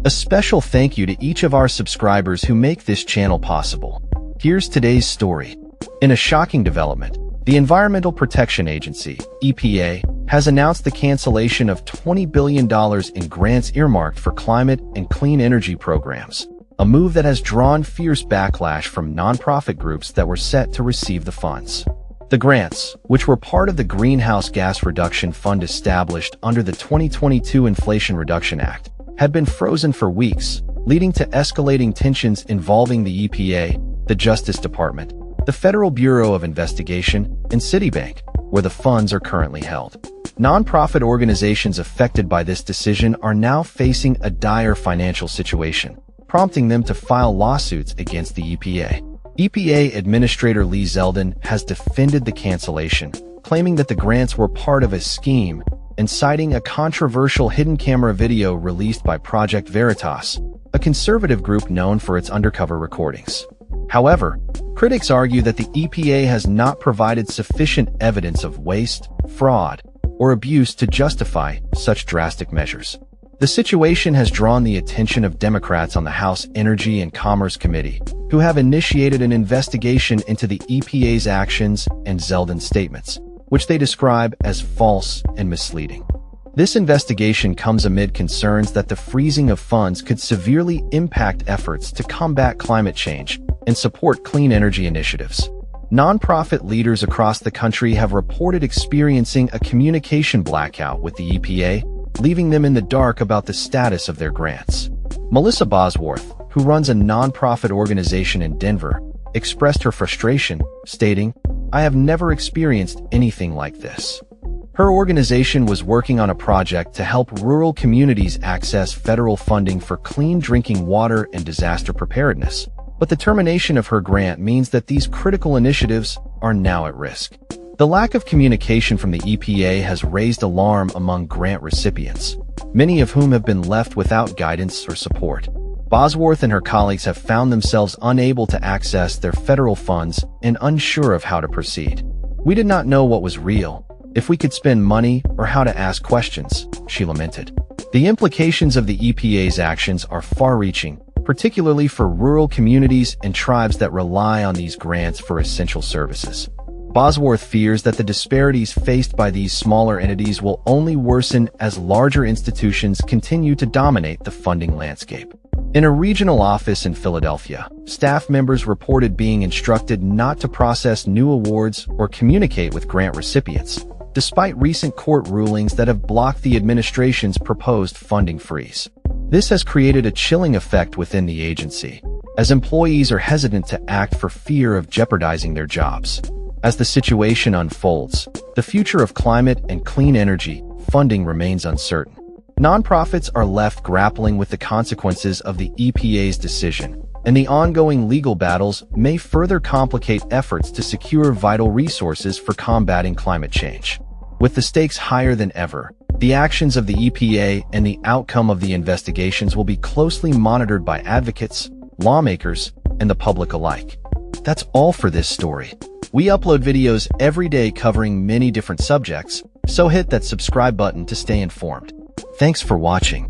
A special thank you to each of our subscribers who make this channel possible. Here's today's story. In a shocking development, the Environmental Protection Agency, EPA, has announced the cancellation of $20 billion in grants earmarked for climate and clean energy programs, a move that has drawn fierce backlash from nonprofit groups that were set to receive the funds. The grants, which were part of the Greenhouse Gas Reduction Fund established under the 2022 Inflation Reduction Act, had been frozen for weeks, leading to escalating tensions involving the EPA, the Justice Department, the Federal Bureau of Investigation, and Citibank, where the funds are currently held. Nonprofit organizations affected by this decision are now facing a dire financial situation, prompting them to file lawsuits against the EPA. EPA Administrator Lee Zeldin has defended the cancellation, claiming that the grants were part of a scheme and citing a controversial hidden camera video released by Project Veritas, a conservative group known for its undercover recordings. However, critics argue that the EPA has not provided sufficient evidence of waste, fraud, or abuse to justify such drastic measures. The situation has drawn the attention of Democrats on the House Energy and Commerce Committee, who have initiated an investigation into the EPA's actions and Zeldin's statements, which they describe as false and misleading. This investigation comes amid concerns that the freezing of funds could severely impact efforts to combat climate change and support clean energy initiatives. Nonprofit leaders across the country have reported experiencing a communication blackout with the EPA, leaving them in the dark about the status of their grants. Melissa Bosworth, who runs a nonprofit organization in Denver, expressed her frustration, stating, "I have never experienced anything like this." Her organization was working on a project to help rural communities access federal funding for clean drinking water and disaster preparedness, but the termination of her grant means that these critical initiatives are now at risk. The lack of communication from the EPA has raised alarm among grant recipients, many of whom have been left without guidance or support. Bosworth and her colleagues have found themselves unable to access their federal funds and unsure of how to proceed. "We did not know what was real, if we could spend money, or how to ask questions," she lamented. The implications of the EPA's actions are far-reaching, particularly for rural communities and tribes that rely on these grants for essential services. Bosworth fears that the disparities faced by these smaller entities will only worsen as larger institutions continue to dominate the funding landscape. In a regional office in Philadelphia, staff members reported being instructed not to process new awards or communicate with grant recipients, despite recent court rulings that have blocked the administration's proposed funding freeze. This has created a chilling effect within the agency, as employees are hesitant to act for fear of jeopardizing their jobs. As the situation unfolds, the future of climate and clean energy funding remains uncertain. Nonprofits are left grappling with the consequences of the EPA's decision, and the ongoing legal battles may further complicate efforts to secure vital resources for combating climate change. With the stakes higher than ever, the actions of the EPA and the outcome of the investigations will be closely monitored by advocates, lawmakers, and the public alike. That's all for this story. We upload videos every day covering many different subjects, so hit that subscribe button to stay informed. Thanks for watching.